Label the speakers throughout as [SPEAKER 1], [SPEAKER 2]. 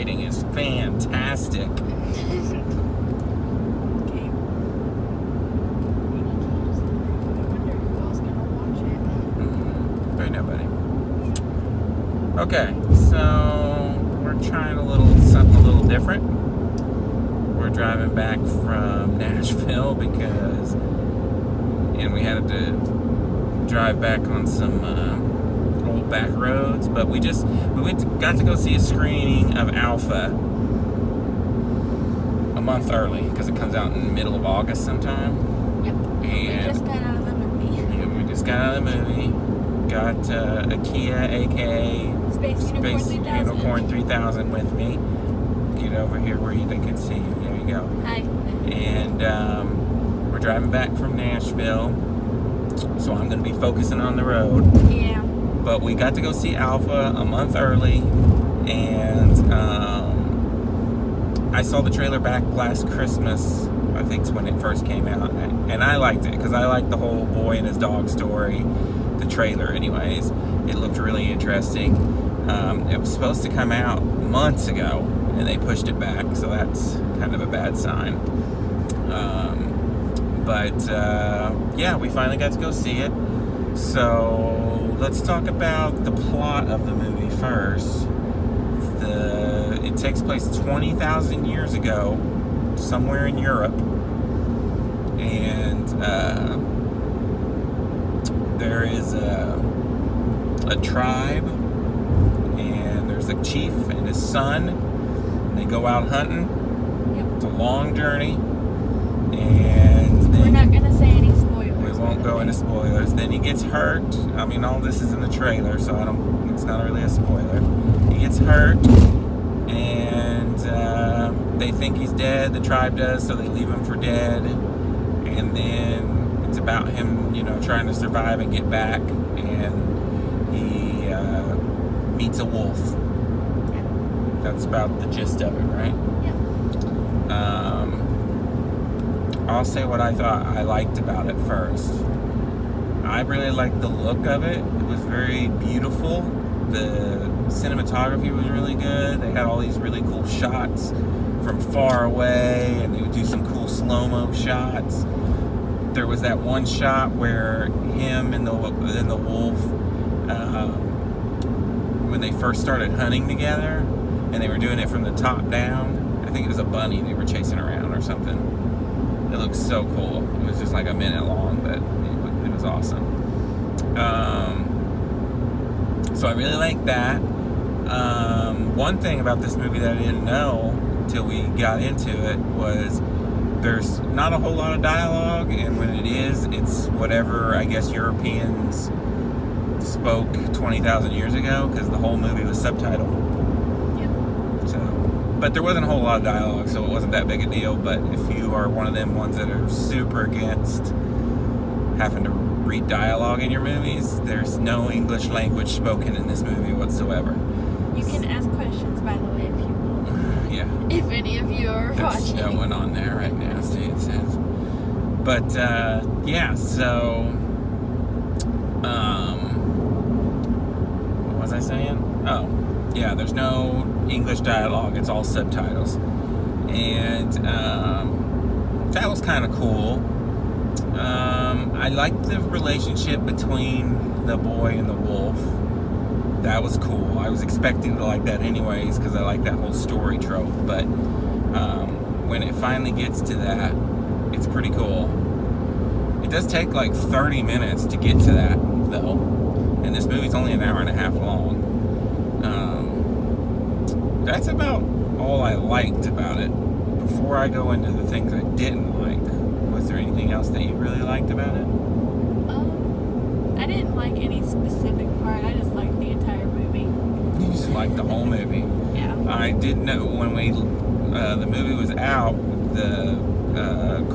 [SPEAKER 1] lighting is fantastic. Right now, buddy. Okay, so we're trying something a little different. We're driving back from Nashville and we had to drive back on some old back roads, but we got to go see a screening of Alpha a month early because it comes out in the middle of August sometime.
[SPEAKER 2] Yep.
[SPEAKER 1] And
[SPEAKER 2] we just got out of the movie.
[SPEAKER 1] Yeah, we just got out of the movie. Got a Kia, aka
[SPEAKER 2] Space
[SPEAKER 1] Unicorn 3000 with me. Get over here where they can see you. There you go.
[SPEAKER 2] Hi.
[SPEAKER 1] And we're driving back from Nashville, so I'm going to be focusing on the road.
[SPEAKER 2] Yeah.
[SPEAKER 1] But we got to go see Alpha a month early, and I saw the trailer back last Christmas, I think it's when it first came out, and I liked it because I liked the whole boy and his dog story, the trailer anyways. It looked really interesting. It was supposed to come out months ago, and they pushed it back, so that's kind of a bad sign. Yeah, we finally got to go see it. So let's talk about the plot of the movie first. It takes place 20,000 years ago, somewhere in Europe, and there is a tribe, and there's a chief and his son. They go out hunting.
[SPEAKER 2] Yep.
[SPEAKER 1] It's a long journey, and
[SPEAKER 2] we're not gonna say any spoilers.
[SPEAKER 1] We won't go into spoilers. Then he gets hurt. I mean, all this is in the trailer, so it's not really a spoiler. He gets hurt, and they think he's dead. The tribe does, so they leave him for dead. And then it's about him, trying to survive and get back. And he meets a wolf.
[SPEAKER 2] Yeah.
[SPEAKER 1] That's about the gist of it, right?
[SPEAKER 2] Yeah.
[SPEAKER 1] I'll say what I thought I liked about it first. I really liked the look of it. It was very beautiful. The cinematography was really good. They had all these really cool shots from far away, and they would do some cool slow-mo shots. There was that one shot where him and the wolf, when they first started hunting together, and they were doing it from the top down. I think it was a bunny they were chasing around or something. It looked so cool. It was just like a minute long, but it was awesome. So I really like that. One thing about this movie that I didn't know until we got into it was there's not a whole lot of dialogue, and when it is, it's whatever, I guess, Europeans spoke 20,000 years ago, because the whole movie was subtitled.
[SPEAKER 2] Yep.
[SPEAKER 1] But there wasn't a whole lot of dialogue, so it wasn't that big a deal. But if you are one of them ones that are super against having to read dialogue in your movies, there's no English language spoken in this movie whatsoever.
[SPEAKER 2] You can ask questions, by the way, if you will.
[SPEAKER 1] Yeah.
[SPEAKER 2] If any of you are watching.
[SPEAKER 1] There's no one on there right now, see, it says. But, yeah, so, what was I saying? Oh, yeah, there's no English dialogue, it's all subtitles. And, that was kind of cool. I liked the relationship between the boy and the wolf. That was cool. I was expecting to like that anyways, because I like that whole story trope. But when it finally gets to that, it's pretty cool. It does take like 30 minutes to get to that, though. And this movie's only an hour and a half long. That's about all I liked about it. Before I go into the things I didn't like, was there anything else that you really liked about it?
[SPEAKER 2] I didn't like any specific part. I just liked the entire movie.
[SPEAKER 1] You just liked the whole movie.
[SPEAKER 2] Yeah.
[SPEAKER 1] I did know when the movie was out, the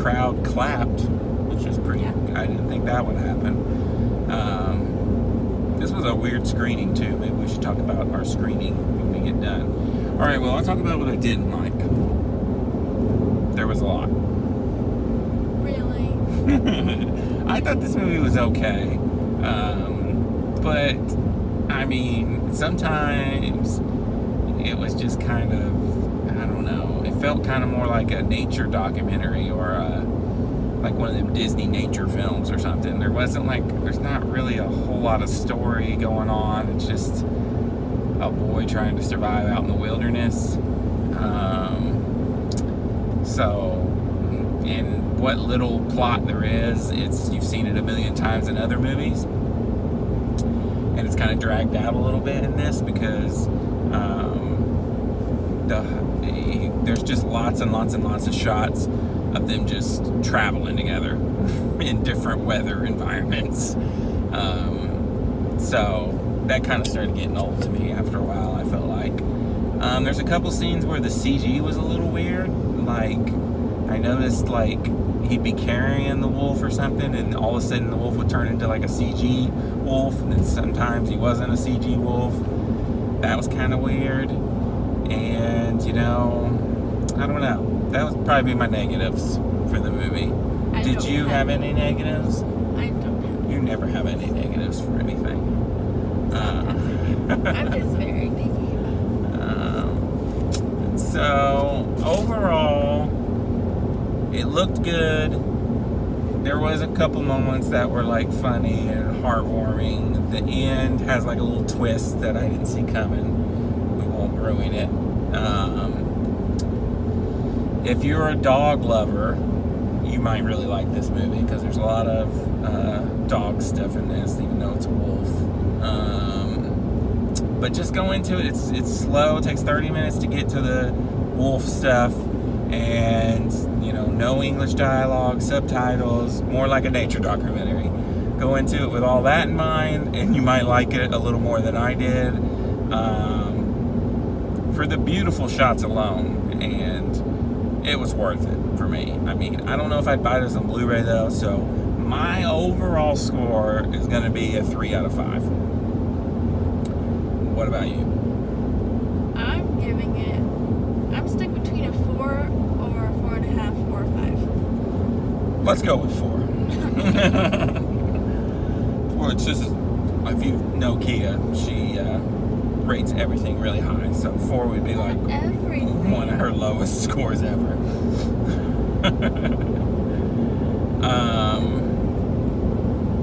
[SPEAKER 1] crowd clapped, which was pretty.
[SPEAKER 2] Yeah.
[SPEAKER 1] I didn't think that would happen. This was a weird screening too. Maybe we should talk about our screening when we get done. All right. Well, I'll talk about what I didn't like. There was a lot.
[SPEAKER 2] Really?
[SPEAKER 1] I thought this movie was okay. But, I mean, sometimes it was just kind of, I don't know, it felt kind of more like a nature documentary or like one of them Disney nature films or something. There's not really a whole lot of story going on. It's just a boy trying to survive out in the wilderness. And what little plot there is, you've seen it a million times in other movies, and it's kind of dragged out a little bit in this because there's just lots and lots and lots of shots of them just traveling together in different weather environments. So that kind of started getting old to me after a while, I felt like. There's a couple scenes where the CG was a little weird. Like, I noticed, like, he'd be carrying the wolf or something, and all of a sudden the wolf would turn into, like, a CG wolf, and then sometimes he wasn't a CG wolf. That was kind of weird. And, I don't know. That would probably be my negatives for the movie. Did you have any negatives?
[SPEAKER 2] I don't have.
[SPEAKER 1] You never have any negatives for anything.
[SPEAKER 2] I'm just very picky.
[SPEAKER 1] So, overall, it looked good. There was a couple moments that were, like, funny and heartwarming. The end has, like, a little twist that I didn't see coming. We won't ruin it. If you're a dog lover, you might really like this movie because there's a lot of dog stuff in this, even though it's a wolf. But just go into it. It's slow. It takes 30 minutes to get to the wolf stuff, and no English dialogue, subtitles, more like a nature documentary. Go into it with all that in mind, and you might like it a little more than I did. For the beautiful shots alone, and it was worth it for me. I mean, I don't know if I'd buy this on Blu-ray though, so my overall score is going to be a 3 out of 5. What about you?
[SPEAKER 2] I'm stuck between a 4 or 4.5 or 5.
[SPEAKER 1] Let's go with 4. Well, it's just, if you know Kia, she rates everything really high, so 4 would be like
[SPEAKER 2] everything.
[SPEAKER 1] One of her lowest scores ever.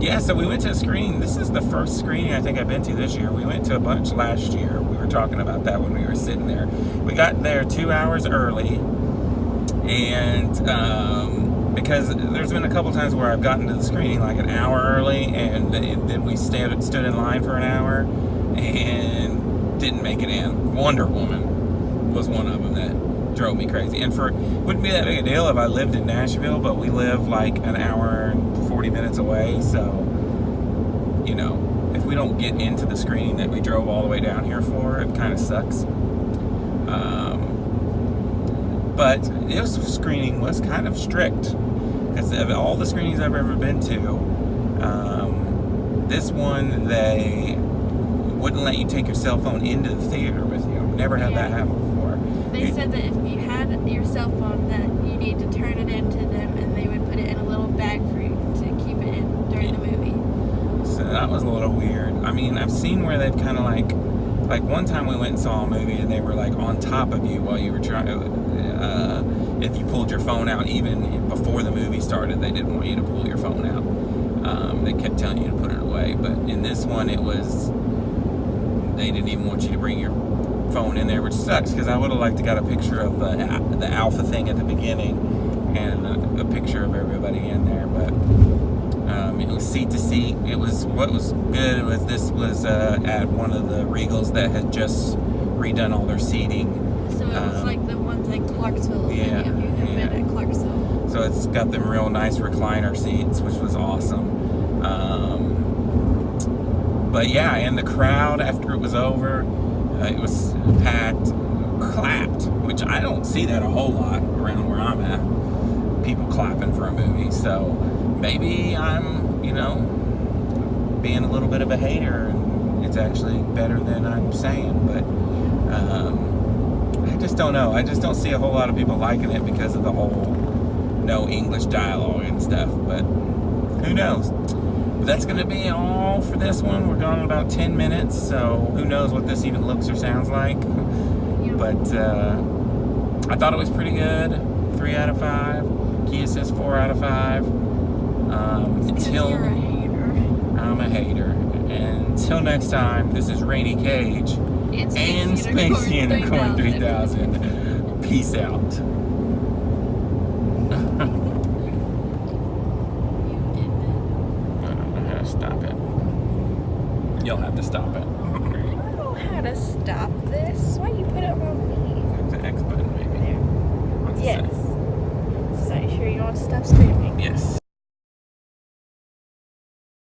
[SPEAKER 1] Yeah, so we went to a screening. This is the first screening I think I've been to this year. We went to a bunch last year. We were talking about that when we were sitting there. We got there 2 hours early, and because there's been a couple times where I've gotten to the screening like an hour early, and then we stood in line for an hour and didn't make it in. Wonder Woman was one of them that drove me crazy. And wouldn't be that big a deal if I lived in Nashville, but we live like an hour and 40 minutes away, so if we don't get into the screening that we drove all the way down here for, it kind of sucks. But this screening was kind of strict, because of all the screenings I've ever been to, this one, they wouldn't let you take your cell phone into the theater with you. Never had that happen before.
[SPEAKER 2] They said that if you had your cell phone, that you need to turn it into them, and they would put it in a little bag for you to keep it in during the movie.
[SPEAKER 1] So that was a little weird. I mean, I've seen where they've kind of like one time we went and saw a movie, and they were like on top of you while you were trying. If you pulled your phone out, even before the movie started, they didn't want you to pull your phone out. They kept telling you to put it away. But in this one, they didn't even want you to bring your phone in there, which sucks, because I would have liked to got a picture of the Alpha thing at the beginning and a picture of everybody in there. But it was seat to seat. What was good was this was at one of the Regals that had just redone all their seating.
[SPEAKER 2] So it was like the ones at Clarksville.
[SPEAKER 1] Yeah,
[SPEAKER 2] if you have been at Clarksville.
[SPEAKER 1] So it's got them real nice recliner seats, which was awesome. But yeah, and the crowd after it was over, it was packed, clapped, which I don't see that a whole lot around where I'm at. People clapping for a movie. So maybe I'm, being a little bit of a hater, and it's actually better than I'm saying. But I just don't know. I just don't see a whole lot of people liking it because of the whole no English dialogue and stuff. But who knows? But that's going to be all for this one. We're gone in about 10 minutes, so who knows what this even looks or sounds like. But I thought it was pretty good. 3 out of 5. Kia says 4 out of 5. Until
[SPEAKER 2] You're a hater.
[SPEAKER 1] I'm a hater. Until next time, this is Rainy Cage and Space Unicorn 3000. Peace out. I don't know how to stop it. You'll have to stop it.
[SPEAKER 2] I don't know how to stop this. Why you put it on me?
[SPEAKER 1] The X button, maybe. What's it
[SPEAKER 2] Yes.
[SPEAKER 1] say?
[SPEAKER 2] So you sure you want to stop streaming?
[SPEAKER 1] Yes.